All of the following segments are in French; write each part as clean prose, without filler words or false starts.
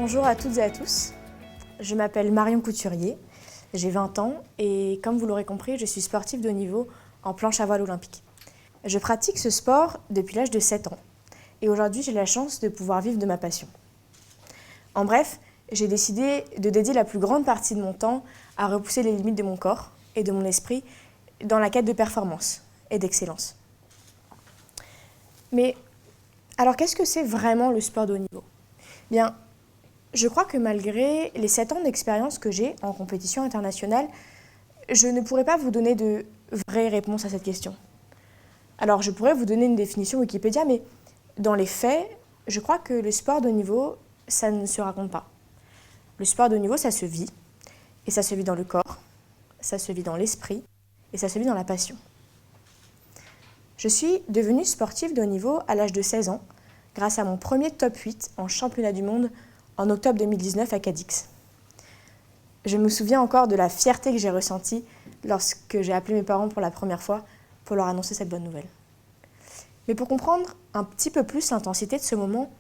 Bonjour à toutes et à tous, je m'appelle Marion Couturier, j'ai 20 ans et comme vous l'aurez compris, je suis sportive de haut niveau en planche à voile olympique. Je pratique ce sport depuis l'âge de 7 ans et aujourd'hui j'ai la chance de pouvoir vivre de ma passion. En bref, j'ai décidé de dédier la plus grande partie de mon temps à repousser les limites de mon corps et de mon esprit dans la quête de performance et d'excellence. Mais alors qu'est-ce que c'est vraiment le sport de haut niveau ? Bien, je crois que malgré les 7 ans d'expérience que j'ai en compétition internationale, je ne pourrais pas vous donner de vraies réponses à cette question. Alors je pourrais vous donner une définition Wikipédia, mais dans les faits, je crois que le sport de haut niveau, ça ne se raconte pas. Le sport de haut niveau, ça se vit, et ça se vit dans le corps, ça se vit dans l'esprit, et ça se vit dans la passion. Je suis devenue sportive de haut niveau à l'âge de 16 ans, grâce à mon premier top 8 en championnat du monde en octobre 2019 à Cadix. Je me souviens encore de la fierté que j'ai ressentie lorsque j'ai appelé mes parents pour la première fois pour leur annoncer cette bonne nouvelle. Mais pour comprendre un petit peu plus l'intensité de ce moment,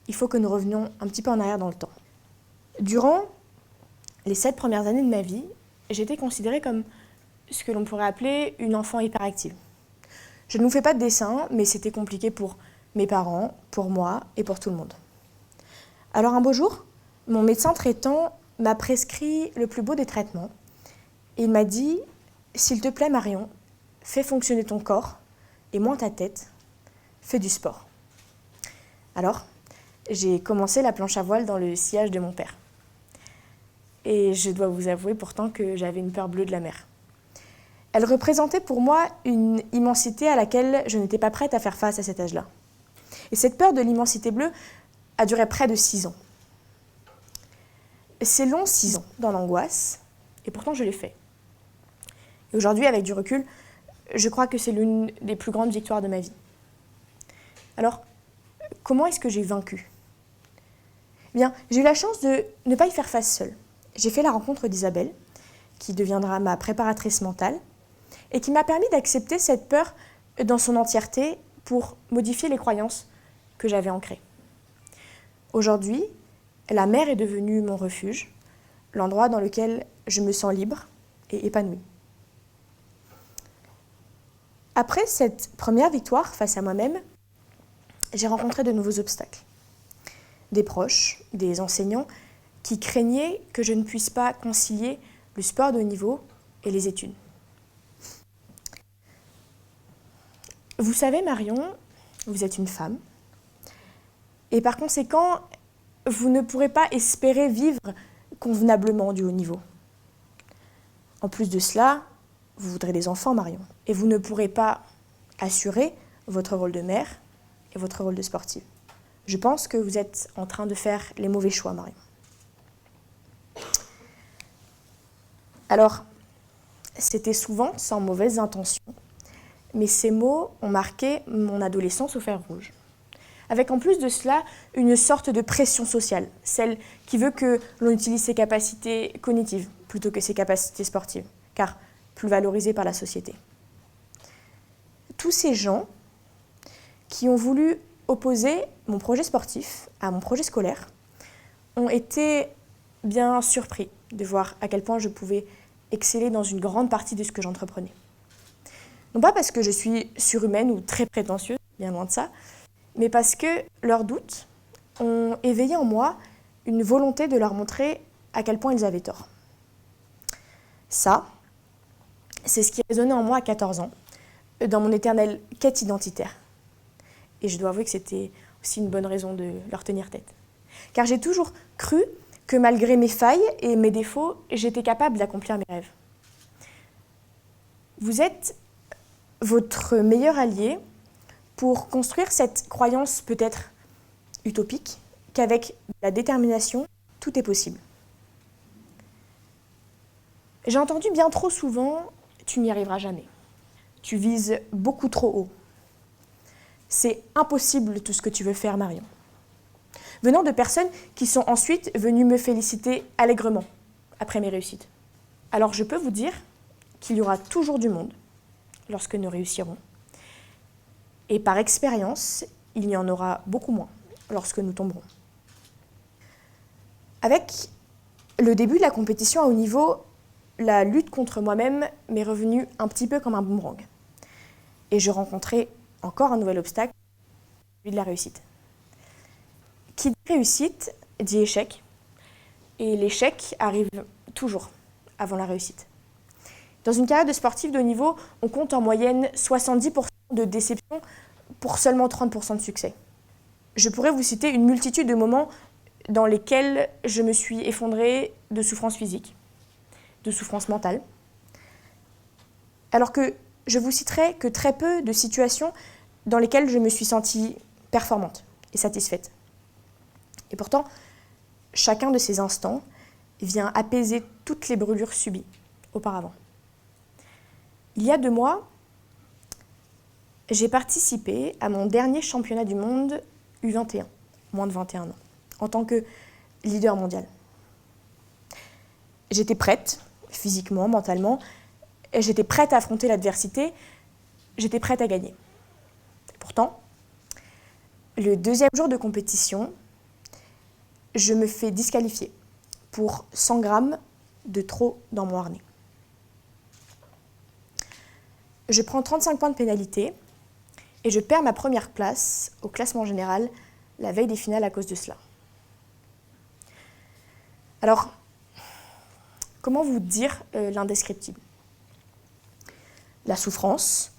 il faut que nous revenions un petit peu en arrière dans le temps. Durant les 7 premières années de ma vie, j'étais considérée comme ce que l'on pourrait appeler une enfant hyperactive. Je ne vous fais pas de dessin, mais c'était compliqué pour mes parents, pour moi et pour tout le monde. Alors un beau jour, mon médecin traitant m'a prescrit le plus beau des traitements. Et il m'a dit « S'il te plaît Marion, fais fonctionner ton corps et moins ta tête, fais du sport ». Alors, j'ai commencé la planche à voile dans le sillage de mon père. Et je dois vous avouer pourtant que j'avais une peur bleue de la mer. Elle représentait pour moi une immensité à laquelle je n'étais pas prête à faire face à cet âge-là. Et cette peur de l'immensité bleue a duré près de 6 ans. C'est long 6 ans dans l'angoisse, et pourtant je l'ai fait. Et aujourd'hui, avec du recul, je crois que c'est l'une des plus grandes victoires de ma vie. Alors, comment est-ce que j'ai vaincu ? Eh bien, j'ai eu la chance de ne pas y faire face seule. J'ai fait la rencontre d'Isabelle, qui deviendra ma préparatrice mentale, et qui m'a permis d'accepter cette peur dans son entièreté pour modifier les croyances que j'avais ancrées. Aujourd'hui, la mer est devenue mon refuge, l'endroit dans lequel je me sens libre et épanouie. Après cette première victoire face à moi-même, j'ai rencontré de nouveaux obstacles. Des proches, des enseignants qui craignaient que je ne puisse pas concilier le sport de haut niveau et les études. Vous savez, Marion, vous êtes une femme, et par conséquent, vous ne pourrez pas espérer vivre convenablement du haut niveau. En plus de cela, vous voudrez des enfants, Marion, et vous ne pourrez pas assurer votre rôle de mère et votre rôle de sportive. Je pense que vous êtes en train de faire les mauvais choix, Marion. Alors, c'était souvent sans mauvaise intention, mais ces mots ont marqué mon adolescence au fer rouge. Avec en plus de cela une sorte de pression sociale, celle qui veut que l'on utilise ses capacités cognitives plutôt que ses capacités sportives, car plus valorisées par la société. Tous ces gens qui ont voulu opposer mon projet sportif à mon projet scolaire ont été bien surpris de voir à quel point je pouvais exceller dans une grande partie de ce que j'entreprenais. Non pas parce que je suis surhumaine ou très prétentieuse, bien loin de ça, mais parce que leurs doutes ont éveillé en moi une volonté de leur montrer à quel point ils avaient tort. Ça, c'est ce qui résonnait en moi à 14 ans, dans mon éternelle quête identitaire. Et je dois avouer que c'était aussi une bonne raison de leur tenir tête. Car j'ai toujours cru que malgré mes failles et mes défauts, j'étais capable d'accomplir mes rêves. Vous êtes votre meilleur allié pour construire cette croyance peut-être utopique qu'avec la détermination, tout est possible. J'ai entendu bien trop souvent « tu n'y arriveras jamais ». Tu vises beaucoup trop haut. C'est impossible tout ce que tu veux faire, Marion. Venant de personnes qui sont ensuite venues me féliciter allègrement après mes réussites. Alors je peux vous dire qu'il y aura toujours du monde lorsque nous réussirons. Et par expérience, il y en aura beaucoup moins lorsque nous tomberons. Avec le début de la compétition à haut niveau, la lutte contre moi-même m'est revenue un petit peu comme un boomerang. Et je rencontrais encore un nouvel obstacle, celui de la réussite. Qui dit réussite dit échec, et l'échec arrive toujours avant la réussite. Dans une carrière de sportif de haut niveau, on compte en moyenne 70% de déception pour seulement 30% de succès. Je pourrais vous citer une multitude de moments dans lesquels je me suis effondrée de souffrance physique, de souffrance mentale, alors que je vous citerai que très peu de situations dans lesquelles je me suis sentie performante et satisfaite. Et pourtant, chacun de ces instants vient apaiser toutes les brûlures subies auparavant. Il y a 2 mois, j'ai participé à mon dernier championnat du monde U21, moins de 21 ans, en tant que leader mondial. J'étais prête, physiquement, mentalement, et j'étais prête à affronter l'adversité, j'étais prête à gagner. Pourtant, le 2e jour de compétition, je me fais disqualifier pour 100 grammes de trop dans mon harnais. Je prends 35 points de pénalité et je perds ma première place au classement général la veille des finales à cause de cela. Alors, comment vous dire l'indescriptible ? La souffrance,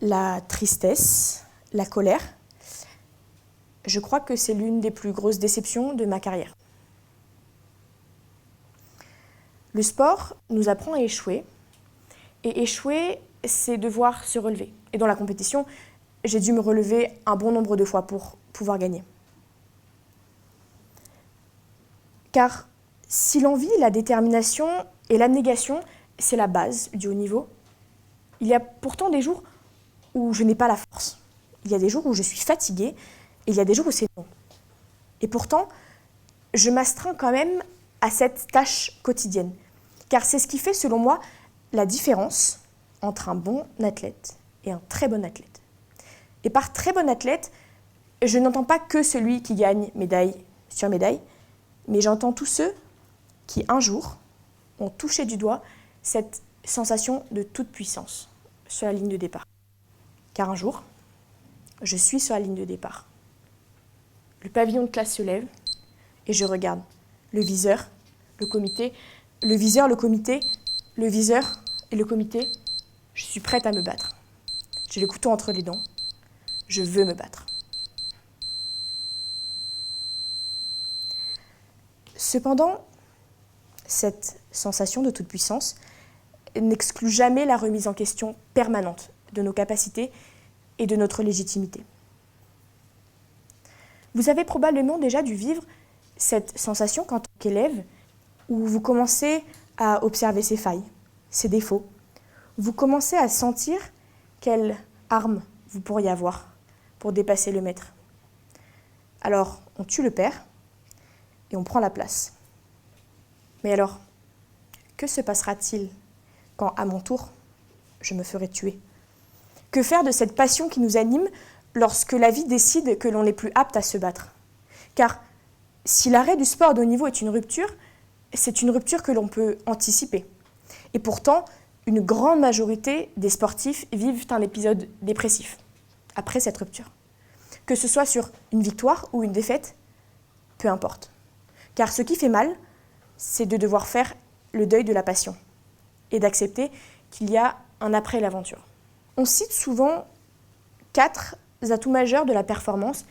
la tristesse, la colère. Je crois que c'est l'une des plus grosses déceptions de ma carrière. Le sport nous apprend à échouer, et échouer, c'est devoir se relever. Et dans la compétition, j'ai dû me relever un bon nombre de fois pour pouvoir gagner. Car si l'envie, la détermination et l'abnégation, c'est la base du haut niveau, il y a pourtant des jours où je n'ai pas la force. Il y a des jours où je suis fatiguée, et il y a des jours où c'est non. Et pourtant, je m'astreins quand même à cette tâche quotidienne. Car c'est ce qui fait, selon moi, la différence entre un bon athlète et un très bon athlète. Et par très bon athlète, je n'entends pas que celui qui gagne médaille sur médaille, mais j'entends tous ceux qui, un jour, ont touché du doigt cette sensation de toute puissance sur la ligne de départ. Car un jour, je suis sur la ligne de départ. Le pavillon de classe se lève et je regarde le viseur, le comité, le viseur, le comité, le viseur et le comité. Je suis prête à me battre. J'ai le couteau entre les dents. Je veux me battre. Cependant, cette sensation de toute puissance n'exclut jamais la remise en question permanente de nos capacités et de notre légitimité. Vous avez probablement déjà dû vivre cette sensation qu'en tant qu'élève, où vous commencez à observer ses failles, ses défauts. Vous commencez à sentir quelle arme vous pourriez avoir pour dépasser le maître. Alors, on tue le père et on prend la place. Mais alors, que se passera-t-il quand, à mon tour, je me ferai tuer ? Que faire de cette passion qui nous anime lorsque la vie décide que l'on n'est plus apte à se battre ? Car si l'arrêt du sport de haut niveau est une rupture, c'est une rupture que l'on peut anticiper. Et pourtant, une grande majorité des sportifs vivent un épisode dépressif après cette rupture. Que ce soit sur une victoire ou une défaite, peu importe. Car ce qui fait mal, c'est de devoir faire le deuil de la passion et d'accepter qu'il y a un après l'aventure. On cite souvent 4 atouts majeurs de la performance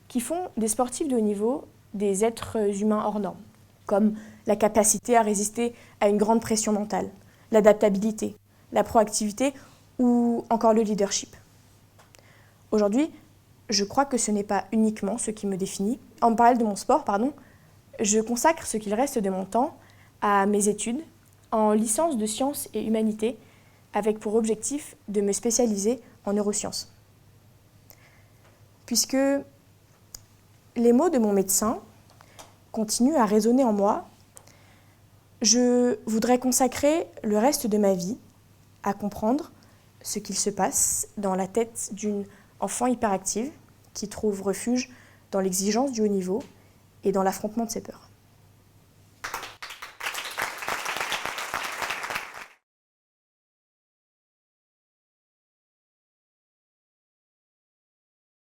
qui font des sportifs de haut niveau des êtres humains hors normes, comme la capacité à résister à une grande pression mentale, l'adaptabilité, la proactivité ou encore le leadership. Aujourd'hui, je crois que ce n'est pas uniquement ce qui me définit. En parallèle de mon sport, je consacre ce qu'il reste de mon temps à mes études en licence de sciences et humanités avec pour objectif de me spécialiser en neurosciences. Puisque les mots de mon médecin continuent à résonner en moi, je voudrais consacrer le reste de ma vie à comprendre ce qu'il se passe dans la tête d'une enfant hyperactive qui trouve refuge dans l'exigence du haut niveau et dans l'affrontement de ses peurs.